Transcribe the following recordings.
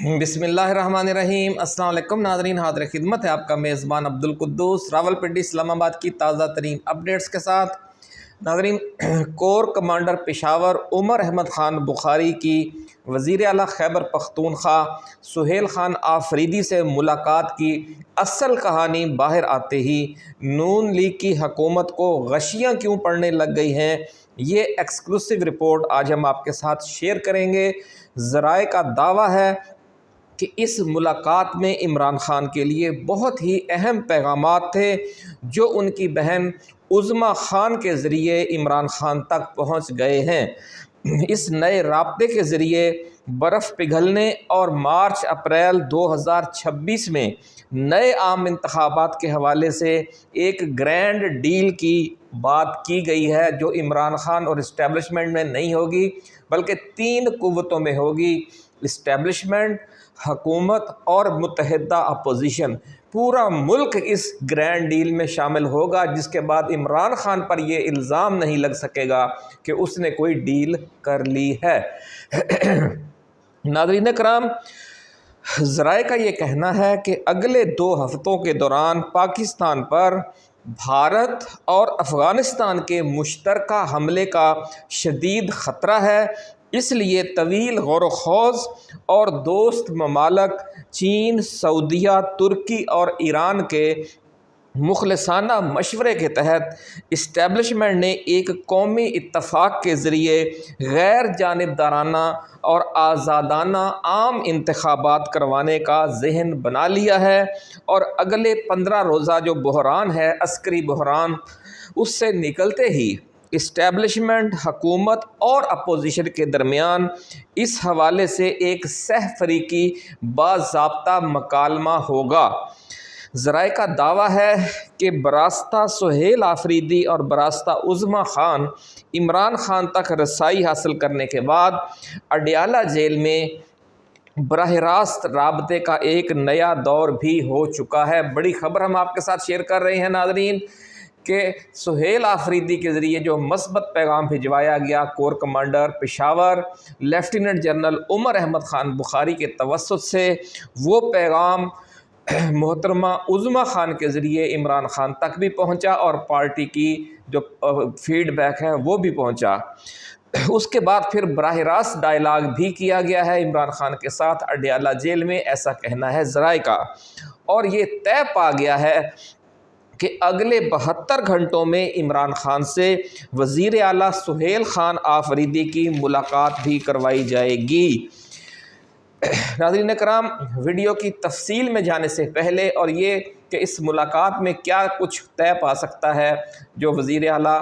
بسم اللہ الرحمن الرحیم۔ السلام علیکم ناظرین، حاضر خدمت ہے آپ کا میزبان عبدالقدوس راولپنڈی اسلام آباد کی تازہ ترین اپڈیٹس کے ساتھ۔ ناظرین، کور کمانڈر پشاور عمر احمد خان بخاری کی وزیر اعلیٰ خیبر پختونخوا سہیل خان آفریدی سے ملاقات کی اصل کہانی باہر آتے ہی نون لیگ کی حکومت کو غشیاں کیوں پڑنے لگ گئی ہیں، یہ ایکسکلوسیو رپورٹ آج ہم آپ کے ساتھ شیئر کریں گے۔ ذرائع کا دعویٰ ہے کہ اس ملاقات میں عمران خان کے لیے بہت ہی اہم پیغامات تھے جو ان کی بہن عظمیٰ خان کے ذریعے عمران خان تک پہنچ گئے ہیں۔ اس نئے رابطے کے ذریعے برف پگھلنے اور مارچ اپریل 2026 میں نئے عام انتخابات کے حوالے سے ایک گرینڈ ڈیل کی بات کی گئی ہے جو عمران خان اور اسٹیبلشمنٹ میں نہیں ہوگی بلکہ تین قوتوں میں ہوگی: اسٹیبلشمنٹ، حکومت اور متحدہ اپوزیشن۔ پورا ملک اس گرینڈ ڈیل میں شامل ہوگا، جس کے بعد عمران خان پر یہ الزام نہیں لگ سکے گا کہ اس نے کوئی ڈیل کر لی ہے۔ ناظرین کرام، ذرائع کا یہ کہنا ہے کہ اگلے 2 ہفتوں کے دوران پاکستان پر بھارت اور افغانستان کے مشترکہ حملے کا شدید خطرہ ہے۔ اس لیے طویل غور و خوض اور دوست ممالک چین، سعودیہ، ترکی اور ایران کے مخلصانہ مشورے کے تحت اسٹیبلشمنٹ نے ایک قومی اتفاق کے ذریعے غیر جانبدارانہ اور آزادانہ عام انتخابات کروانے کا ذہن بنا لیا ہے، اور اگلے 15 روزہ جو بحران ہے، عسکری بحران، اس سے نکلتے ہی اسٹیبلشمنٹ، حکومت اور اپوزیشن کے درمیان اس حوالے سے ایک سہ فریقی باضابطہ مکالمہ ہوگا۔ ذرائع کا دعویٰ ہے کہ براستہ سہیل آفریدی اور براستہ عظمیٰ خان عمران خان تک رسائی حاصل کرنے کے بعد اڈیالہ جیل میں براہ راست رابطے کا ایک نیا دور بھی ہو چکا ہے۔ بڑی خبر ہم آپ کے ساتھ شیئر کر رہے ہیں ناظرین کہ سہیل آفریدی کے ذریعے جو مثبت پیغام بھجوایا گیا corps commander Peshawar lieutenant general Umar Ahmad Khan Bukhari کے توسط سے، وہ پیغام محترمہ عظمیٰ خان کے ذریعے عمران خان تک بھی پہنچا اور پارٹی کی جو فیڈ بیک ہے وہ بھی پہنچا۔ اس کے بعد پھر براہ راست ڈائلاگ بھی کیا گیا ہے عمران خان کے ساتھ اڈیالہ جیل میں، ایسا کہنا ہے ذرائع کا، اور یہ طے پا گیا ہے کہ اگلے 72 گھنٹوں میں عمران خان سے وزیر اعلیٰ سہیل خان آفریدی کی ملاقات بھی کروائی جائے گی۔ ناظرین کرام، ویڈیو کی تفصیل میں جانے سے پہلے اور یہ کہ اس ملاقات میں کیا کچھ طے پا سکتا ہے جو وزیر اعلیٰ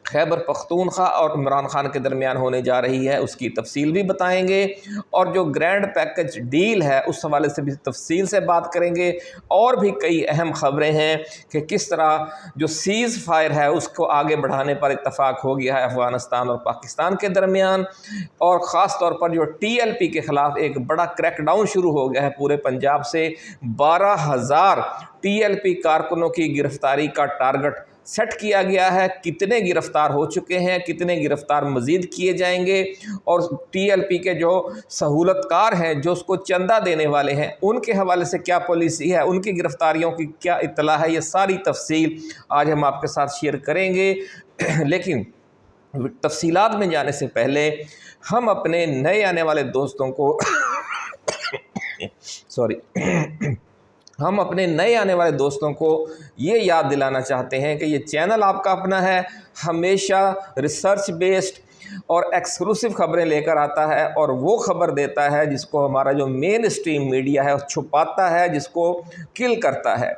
خیبر پختونخوا اور عمران خان کے درمیان ہونے جا رہی ہے، اس کی تفصیل بھی بتائیں گے، اور جو گرینڈ پیکج ڈیل ہے اس حوالے سے بھی تفصیل سے بات کریں گے، اور بھی کئی اہم خبریں ہیں کہ کس طرح جو سیز فائر ہے اس کو آگے بڑھانے پر اتفاق ہو گیا ہے افغانستان اور پاکستان کے درمیان، اور خاص طور پر جو TLP کے خلاف ایک بڑا کریک ڈاؤن شروع ہو گیا ہے پورے پنجاب سے۔ 12,000 TLP کارکنوں کی گرفتاری کا ٹارگٹ سیٹ کیا گیا ہے۔ کتنے گرفتار ہو چکے ہیں، کتنے گرفتار مزید کیے جائیں گے، اور TLP کے جو سہولت کار ہیں جو اس کو چندہ دینے والے ہیں ان کے حوالے سے کیا پالیسی ہے، ان کی گرفتاریوں کی کیا اطلاع ہے، یہ ساری تفصیل آج ہم آپ کے ساتھ شیئر کریں گے۔ لیکن تفصیلات میں جانے سے پہلے ہم اپنے نئے آنے والے دوستوں کو ہم اپنے نئے آنے والے دوستوں کو یہ یاد دلانا چاہتے ہیں کہ یہ چینل آپ کا اپنا ہے، ہمیشہ ریسرچ بیسڈ اور ایکسکلوسیو خبریں لے کر آتا ہے، اور وہ خبر دیتا ہے جس کو ہمارا جو مین اسٹریم میڈیا ہے چھپاتا ہے، جس کو کل کرتا ہے۔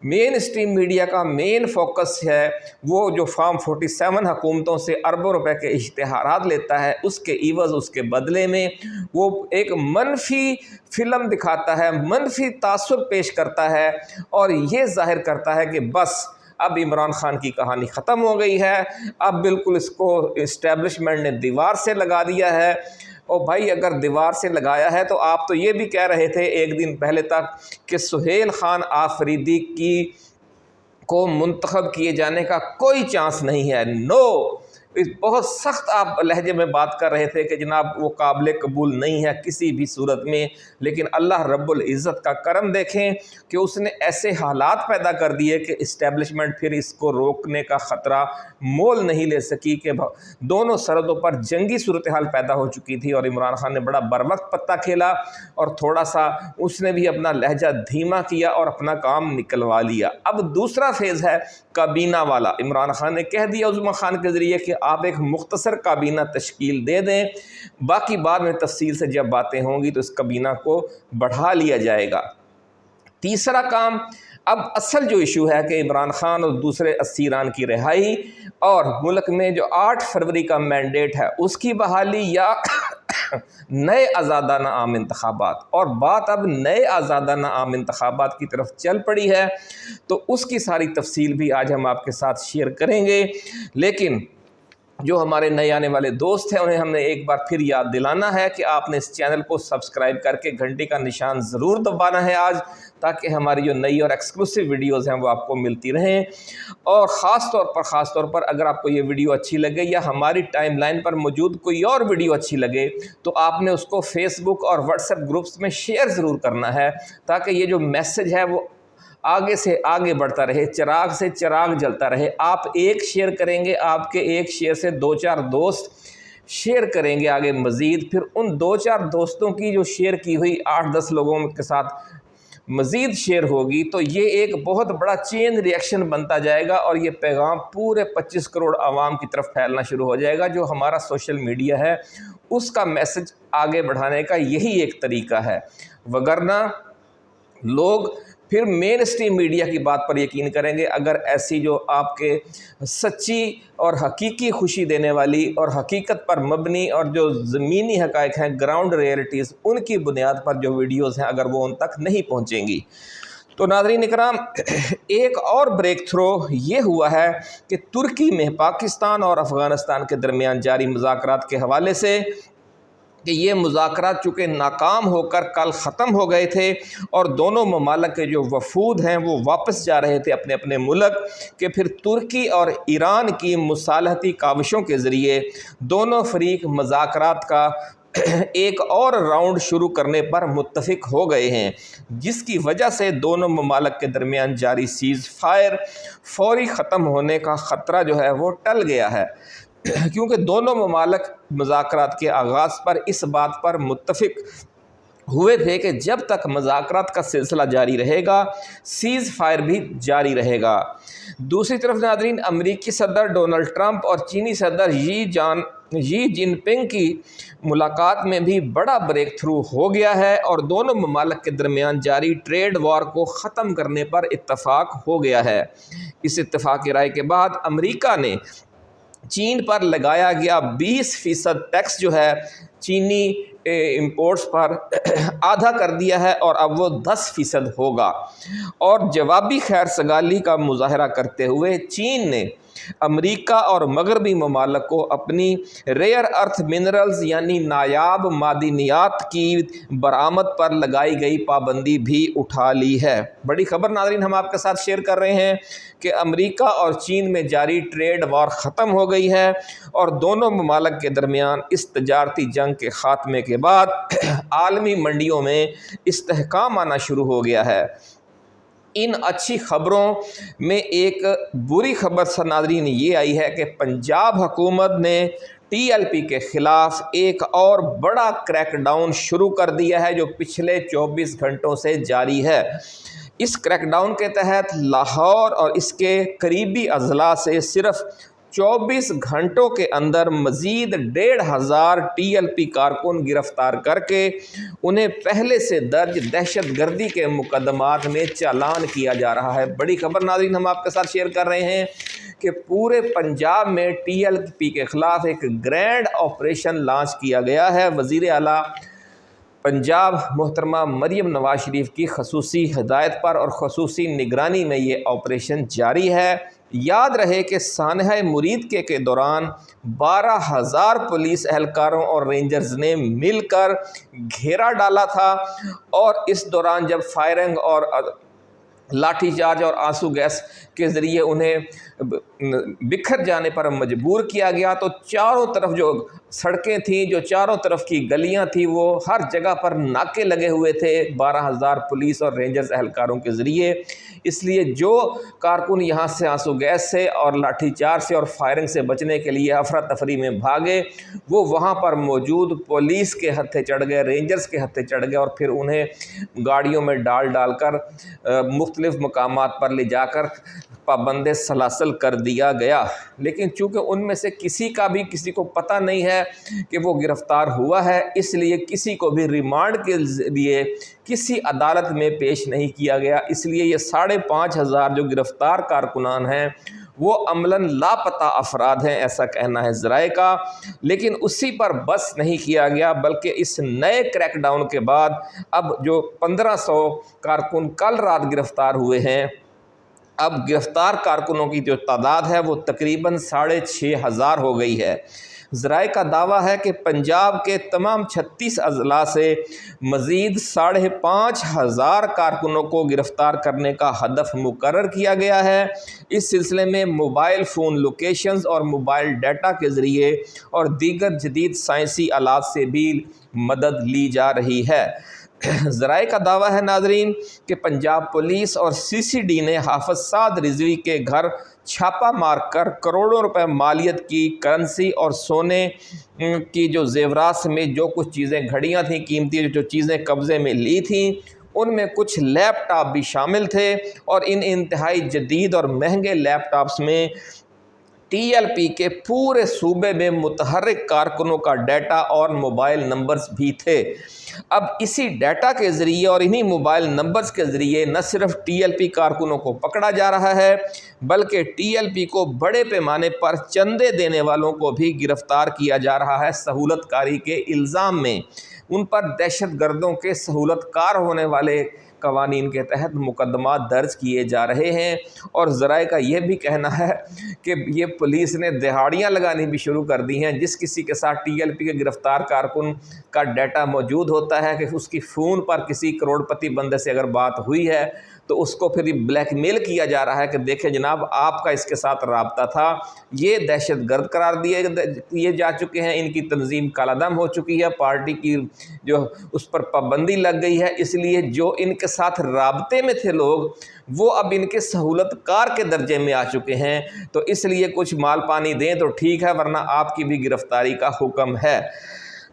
مین اسٹریم میڈیا کا مین فوکس ہے وہ جو فارم 47 حکومتوں سے اربوں روپے کے اشتہارات لیتا ہے، اس کے عوض، اس کے بدلے میں وہ ایک منفی فلم دکھاتا ہے، منفی تاثر پیش کرتا ہے، اور یہ ظاہر کرتا ہے کہ بس اب عمران خان کی کہانی ختم ہو گئی ہے، اب بالکل اس کو اسٹیبلشمنٹ نے دیوار سے لگا دیا ہے۔ اور بھائی اگر دیوار سے لگایا ہے تو آپ تو یہ بھی کہہ رہے تھے ایک دن پہلے تک کہ سہیل خان آفریدی کو منتخب کیے جانے کا کوئی چانس نہیں ہے، نو، بہت سخت آپ لہجے میں بات کر رہے تھے کہ جناب وہ قابل قبول نہیں ہے کسی بھی صورت میں، لیکن اللہ رب العزت کا کرم دیکھیں کہ اس نے ایسے حالات پیدا کر دیے کہ اسٹیبلشمنٹ پھر اس کو روکنے کا خطرہ مول نہیں لے سکی، کہ دونوں سرحدوں پر جنگی صورتحال پیدا ہو چکی تھی اور عمران خان نے بڑا بروقت پتہ کھیلا اور تھوڑا سا اس نے بھی اپنا لہجہ دھیما کیا اور اپنا کام نکلوا لیا۔ اب دوسرا فیز ہے کابینہ والا۔ عمران خان نے کہہ دیا عظمی خان کے ذریعے کہ آپ ایک مختصر کابینہ تشکیل دے دیں، باقی بعد میں تفصیل سے جب باتیں ہوں گی تو اس کابینہ کو بڑھا لیا جائے گا۔ تیسرا کام، اب اصل جو ایشو ہے کہ عمران خان اور دوسرے اسیران کی رہائی اور ملک میں جو 8 فروری کا مینڈیٹ ہے اس کی بحالی یا نئے آزادانہ عام انتخابات، اور بات اب نئے آزادانہ عام انتخابات کی طرف چل پڑی ہے، تو اس کی ساری تفصیل بھی آج ہم آپ کے ساتھ شیئر کریں گے۔ لیکن جو ہمارے نئے آنے والے دوست ہیں انہیں ہم نے ایک بار پھر یاد دلانا ہے کہ آپ نے اس چینل کو سبسکرائب کر کے گھنٹی کا نشان ضرور دبانا ہے آج، تاکہ ہماری جو نئی اور ایکسکلوسیو ویڈیوز ہیں وہ آپ کو ملتی رہیں۔ اور خاص طور پر اگر آپ کو یہ ویڈیو اچھی لگے یا ہماری ٹائم لائن پر موجود کوئی اور ویڈیو اچھی لگے تو آپ نے اس کو فیس بک اور واٹس ایپ گروپس میں شیئر ضرور کرنا ہے، تاکہ یہ جو میسج ہے وہ آگے سے آگے بڑھتا رہے، چراغ سے چراغ جلتا رہے۔ آپ ایک شیئر کریں گے، آپ کے ایک شیئر سے 2-4 دوست شیئر کریں گے آگے مزید، پھر ان 2-4 دوستوں کی جو شیئر کی ہوئی 8-10 لوگوں کے ساتھ مزید شیئر ہوگی، تو یہ ایک بہت بڑا چین ری ایکشن بنتا جائے گا اور یہ پیغام پورے 25 کروڑ عوام کی طرف پھیلنا شروع ہو جائے گا۔ جو ہمارا سوشل میڈیا ہے اس کا میسج آگے بڑھانے کا یہی ایک طریقہ ہے، وگرنہ لوگ پھر مین اسٹریم میڈیا کی بات پر یقین کریں گے اگر ایسی جو آپ کے سچی اور حقیقی خوشی دینے والی اور حقیقت پر مبنی اور جو زمینی حقائق ہیں، گراؤنڈ ریئلٹیز، ان کی بنیاد پر جو ویڈیوز ہیں اگر وہ ان تک نہیں پہنچیں گی۔ تو ناظرین اکرام، ایک اور بریک تھرو یہ ہوا ہے کہ ترکی میں پاکستان اور افغانستان کے درمیان جاری مذاکرات کے حوالے سے کہ یہ مذاکرات چونکہ ناکام ہو کر کل ختم ہو گئے تھے اور دونوں ممالک کے جو وفود ہیں وہ واپس جا رہے تھے اپنے اپنے ملک، کہ پھر ترکی اور ایران کی مصالحتی کاوشوں کے ذریعے دونوں فریق مذاکرات کا ایک اور راؤنڈ شروع کرنے پر متفق ہو گئے ہیں، جس کی وجہ سے دونوں ممالک کے درمیان جاری سیز فائر فوری ختم ہونے کا خطرہ جو ہے وہ ٹل گیا ہے، کیونکہ دونوں ممالک مذاکرات کے آغاز پر اس بات پر متفق ہوئے تھے کہ جب تک مذاکرات کا سلسلہ جاری رہے گا سیز فائر بھی جاری رہے گا۔ دوسری طرف ناظرین، امریکی صدر ڈونلڈ ٹرمپ اور چینی صدر شی جن پنگ کی ملاقات میں بھی بڑا بریک تھرو ہو گیا ہے اور دونوں ممالک کے درمیان جاری ٹریڈ وار کو ختم کرنے پر اتفاق ہو گیا ہے۔ اس اتفاق رائے کے بعد امریکہ نے چین پر لگایا گیا 20% ٹیکس جو ہے چینی امپورٹس پر آدھا کر دیا ہے اور اب وہ 10% ہوگا، اور جوابی خیر سگالی کا مظاہرہ کرتے ہوئے چین نے امریکہ اور مغربی ممالک کو اپنی ریئر ارتھ منرلز یعنی نایاب معدنیات کی برآمد پر لگائی گئی پابندی بھی اٹھا لی ہے۔ بڑی خبر ناظرین ہم آپ کے ساتھ شیئر کر رہے ہیں کہ امریکہ اور چین میں جاری ٹریڈ وار ختم ہو گئی ہے اور دونوں ممالک کے درمیان اس تجارتی جنگ کے خاتمے کے بعد عالمی منڈیوں میں استحکام آنا شروع ہو گیا ہے۔ ان اچھی خبروں میں ایک بری خبر ناظرین یہ آئی ہے کہ پنجاب حکومت نے ٹی ایل پی کے خلاف ایک اور بڑا کریک ڈاؤن شروع کر دیا ہے جو پچھلے 24 گھنٹوں سے جاری ہے۔ اس کریک ڈاؤن کے تحت لاہور اور اس کے قریبی اضلاع سے صرف 24 گھنٹوں کے اندر مزید 1500 ٹی ایل پی کارکن گرفتار کر کے انہیں پہلے سے درج دہشت گردی کے مقدمات میں چالان کیا جا رہا ہے۔ بڑی خبر ناظرین ہم آپ کے ساتھ شیئر کر رہے ہیں کہ پورے پنجاب میں ٹی ایل پی کے خلاف ایک گرینڈ آپریشن لانچ کیا گیا ہے۔ وزیر اعلیٰ پنجاب محترمہ مریم نواز شریف کی خصوصی ہدایت پر اور خصوصی نگرانی میں یہ آپریشن جاری ہے۔ یاد رہے کہ سانحہ مرید کے دوران 12,000 پولیس اہلکاروں اور رینجرز نے مل کر گھیرا ڈالا تھا، اور اس دوران جب فائرنگ اور لاٹھی چارج اور آنسو گیس کے ذریعے انہیں بکھر جانے پر مجبور کیا گیا۔ تو چاروں طرف جو سڑکیں تھیں، جو چاروں طرف کی گلیاں تھیں، وہ ہر جگہ پر ناکے لگے ہوئے تھے 12,000 پولیس اور رینجرز اہلکاروں کے ذریعے۔ اس لیے جو کارکن یہاں سے آنسو گیس سے اور لاٹھی چارج سے اور فائرنگ سے بچنے کے لیے افراتفری میں بھاگے، وہ وہاں پر موجود پولیس کے ہتھے چڑھ گئے، رینجرز کے ہتھے چڑھ گئے، اور پھر انہیں گاڑیوں میں ڈال کر مختلف مقامات پر لے جا کر پابند سلاسل کر دیا گیا۔ لیکن چونکہ ان میں سے کسی کو پتہ نہیں ہے کہ وہ گرفتار ہوا ہے، اس لیے کسی کو بھی ریمانڈ کے لیے کسی عدالت میں پیش نہیں کیا گیا۔ اس لیے یہ 5,500 جو گرفتار کارکنان ہیں وہ عملاً لاپتہ افراد ہیں، ایسا کہنا ہے ذرائع کا۔ لیکن اسی پر بس نہیں کیا گیا، بلکہ اس نئے کریک ڈاؤن کے بعد اب جو 1,500 کارکن کل رات گرفتار ہوئے ہیں، اب گرفتار کارکنوں کی جو تعداد ہے وہ تقریباً 6,500 ہو گئی ہے۔ ذرائع کا دعویٰ ہے کہ پنجاب کے تمام 36 اضلاع سے مزید 5,500 کارکنوں کو گرفتار کرنے کا ہدف مقرر کیا گیا ہے۔ اس سلسلے میں موبائل فون لوکیشنز اور موبائل ڈیٹا کے ذریعے اور دیگر جدید سائنسی آلات سے بھی مدد لی جا رہی ہے۔ ذرائع کا دعویٰ ہے ناظرین کہ پنجاب پولیس اور CCD نے حافظ سعد رضوی کے گھر چھاپہ مار کر کروڑوں روپے مالیت کی کرنسی اور سونے کی جو زیورات میں جو کچھ چیزیں، گھڑیاں تھیں قیمتی، جو چیزیں قبضے میں لی تھیں، ان میں کچھ لیپ ٹاپ بھی شامل تھے، اور ان انتہائی جدید اور مہنگے لیپ ٹاپس میں TLP کے پورے صوبے میں متحرک کارکنوں کا ڈیٹا اور موبائل نمبرز بھی تھے۔ اب اسی ڈیٹا کے ذریعے اور انہی موبائل نمبرز کے ذریعے نہ صرف TLP کارکنوں کو پکڑا جا رہا ہے، بلکہ TLP کو بڑے پیمانے پر چندے دینے والوں کو بھی گرفتار کیا جا رہا ہے سہولت کاری کے الزام میں۔ ان پر دہشت گردوں کے سہولت کار ہونے والے قوانین کے تحت مقدمات درج کیے جا رہے ہیں۔ اور ذرائع کا یہ بھی کہنا ہے کہ یہ پولیس نے دہاڑیاں لگانی بھی شروع کر دی ہیں۔ جس کسی کے ساتھ TLP کے گرفتار کارکن کا ڈیٹا موجود ہوتا ہے، کہ اس کی فون پر کسی کروڑ پتی بندے سے اگر بات ہوئی ہے تو اس کو پھر بلیک میل کیا جا رہا ہے کہ دیکھیں جناب آپ کا اس کے ساتھ رابطہ تھا، یہ دہشت گرد قرار دیے جا چکے ہیں، ان کی تنظیم کالا دم ہو چکی ہے، پارٹی کی جو اس پر پابندی لگ گئی ہے۔ اس لیے جو ان کے ساتھ رابطے میں تھے لوگ، وہ اب ان کے سہولت کار کے درجے میں آ چکے ہیں، تو اس لیے کچھ مال پانی دیں تو ٹھیک ہے، ورنہ آپ کی بھی گرفتاری کا حکم ہے۔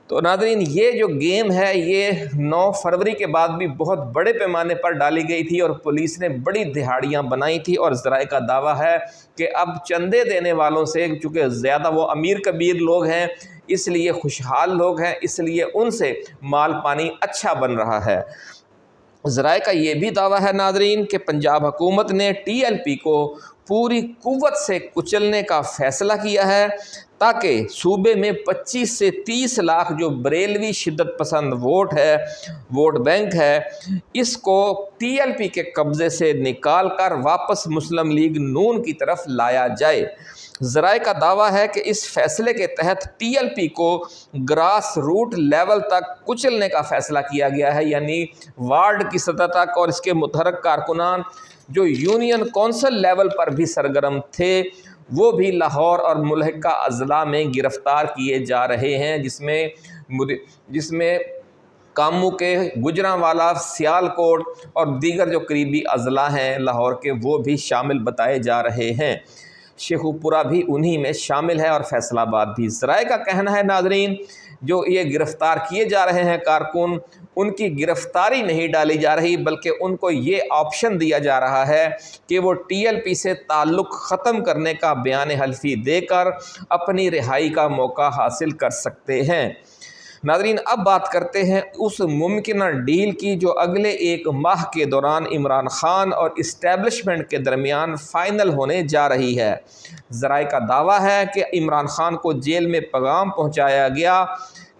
تو ناظرین یہ جو گیم ہے یہ 9 فروری کے بعد بھی بہت بڑے پیمانے پر ڈالی گئی تھی، اور پولیس نے بڑی دہاڑیاں بنائی تھی، اور ذرائع کا دعویٰ ہے کہ اب چندے دینے والوں سے، چونکہ زیادہ وہ امیر کبیر لوگ ہیں، اس لیے خوشحال لوگ ہیں، اس لیے ان سے مال پانی اچھا بن رہا ہے۔ ذرائع کا یہ بھی دعویٰ ہے ناظرین کہ پنجاب حکومت نے TLP کو پوری قوت سے کچلنے کا فیصلہ کیا ہے، تاکہ صوبے میں 25 سے 30 لاکھ جو بریلوی شدت پسند ووٹ بینک ہے، اس کو TLP کے قبضے سے نکال کر واپس مسلم لیگ نون کی طرف لایا جائے۔ ذرائع کا دعویٰ ہے کہ اس فیصلے کے تحت TLP کو گراس روٹ لیول تک کچلنے کا فیصلہ کیا گیا ہے، یعنی وارڈ کی سطح تک، اور اس کے متحرک کارکنان جو یونین کونسل لیول پر بھی سرگرم تھے وہ بھی لاہور اور ملحقہ اضلاع میں گرفتار کیے جا رہے ہیں، جس میں کاموں کے، گجرانوالہ، سیالکوٹ اور دیگر جو قریبی اضلاع ہیں لاہور کے، وہ بھی شامل بتائے جا رہے ہیں۔ شیخو پورہ بھی انہی میں شامل ہے، اور فیصل آباد بھی۔ ذرائع کا کہنا ہے ناظرین جو یہ گرفتار کیے جا رہے ہیں کارکن، ان کی گرفتاری نہیں ڈالی جا رہی، بلکہ ان کو یہ آپشن دیا جا رہا ہے کہ وہ TLP سے تعلق ختم کرنے کا بیان حلفی دے کر اپنی رہائی کا موقع حاصل کر سکتے ہیں۔ ناظرین اب بات کرتے ہیں اس ممکنہ ڈیل کی جو اگلے 1 ماہ کے دوران عمران خان اور اسٹیبلشمنٹ کے درمیان فائنل ہونے جا رہی ہے۔ ذرائع کا دعویٰ ہے کہ عمران خان کو جیل میں پیغام پہنچایا گیا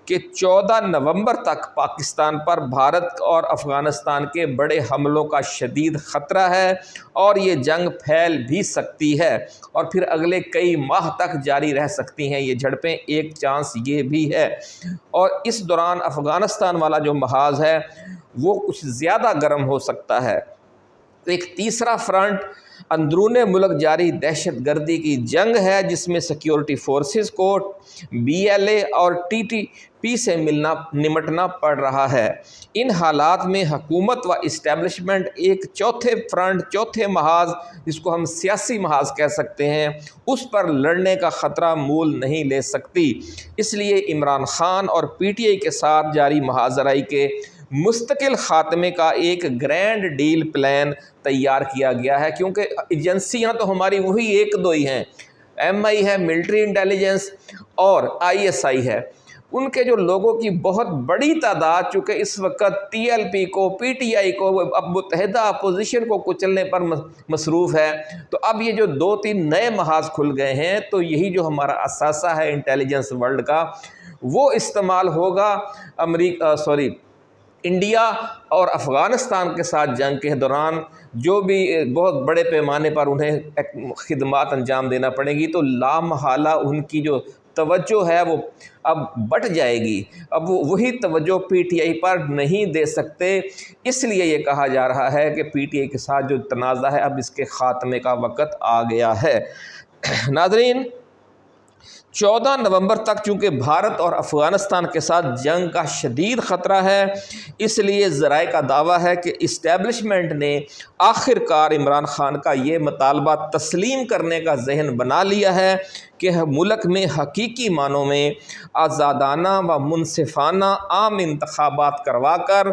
کہ 14 نومبر تک پاکستان پر بھارت اور افغانستان کے بڑے حملوں کا شدید خطرہ ہے، اور یہ جنگ پھیل بھی سکتی ہے اور پھر اگلے کئی ماہ تک جاری رہ سکتی ہیں یہ جھڑپیں۔ ایک چانس یہ بھی ہے، اور اس دوران افغانستان والا جو محاذ ہے وہ کچھ زیادہ گرم ہو سکتا ہے۔ ایک تیسرا فرنٹ اندرون ملک جاری دہشت گردی کی جنگ ہے، جس میں سیکیورٹی فورسز کو BLA اور TTP سے نمٹنا پڑ رہا ہے۔ ان حالات میں حکومت و اسٹیبلشمنٹ ایک چوتھے فرنٹ، چوتھے محاذ، جس کو ہم سیاسی محاذ کہہ سکتے ہیں، اس پر لڑنے کا خطرہ مول نہیں لے سکتی۔ اس لیے عمران خان اور PTI کے ساتھ جاری محاذرائی کے مستقل خاتمے کا ایک گرینڈ ڈیل پلان تیار کیا گیا ہے، کیونکہ ایجنسیاں تو ہماری وہی ایک دو ہی ہیں، MI ہے ملٹری انٹیلیجنس اور ISI ہے۔ ان کے جو لوگوں کی بہت بڑی تعداد، چونکہ اس وقت TLP کو، PTI کو، اب متحدہ اپوزیشن کو کچلنے پر مصروف ہے، تو اب یہ جو 2-3 نئے محاذ کھل گئے ہیں، تو یہی جو ہمارا اثاثہ ہے انٹیلیجنس ورلڈ کا، وہ استعمال ہوگا انڈیا اور افغانستان کے ساتھ جنگ کے دوران جو بھی بہت بڑے پیمانے پر انہیں خدمات انجام دینا پڑے گی، تو لامحالہ ان کی جو توجہ ہے وہ اب بٹ جائے گی۔ اب وہ وہی توجہ PTI پر نہیں دے سکتے، اس لیے یہ کہا جا رہا ہے کہ PTI کے ساتھ جو تنازع ہے اب اس کے خاتمے کا وقت آ گیا ہے۔ ناظرین، 14 نومبر تک چونکہ بھارت اور افغانستان کے ساتھ جنگ کا شدید خطرہ ہے، اس لیے ذرائع کا دعویٰ ہے کہ اسٹیبلشمنٹ نے آخر کار عمران خان کا یہ مطالبہ تسلیم کرنے کا ذہن بنا لیا ہے کہ ملک میں حقیقی معنوں میں آزادانہ و منصفانہ عام انتخابات کروا کر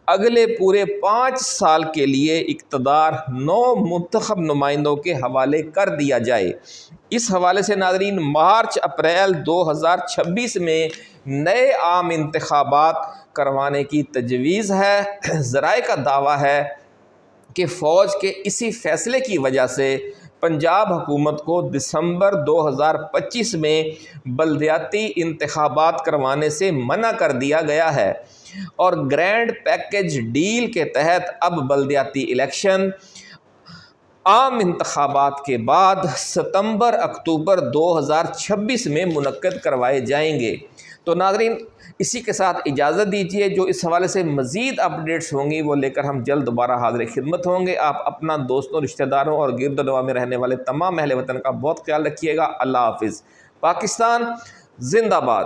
اگلے پورے 5 سال کے لیے اقتدار 9 منتخب نمائندوں کے حوالے کر دیا جائے۔ اس حوالے سے ناظرین، مارچ اپریل 2026 میں نئے عام انتخابات کروانے کی تجویز ہے۔ ذرائع کا دعویٰ ہے کہ فوج کے اسی فیصلے کی وجہ سے پنجاب حکومت کو دسمبر 2025 میں بلدیاتی انتخابات کروانے سے منع کر دیا گیا ہے، اور گرینڈ پیکج ڈیل کے تحت اب بلدیاتی الیکشن عام انتخابات کے بعد ستمبر اکتوبر 2026 میں منعقد کروائے جائیں گے۔ تو ناظرین، اسی کے ساتھ اجازت دیجیے، جو اس حوالے سے مزید اپڈیٹس ہوں گی وہ لے کر ہم جلد دوبارہ حاضر خدمت ہوں گے۔ آپ اپنا، دوستوں، رشتہ داروں اور گرد و نواح میں رہنے والے تمام اہل وطن کا بہت خیال رکھیے گا۔ اللہ حافظ۔ پاکستان زندہ باد۔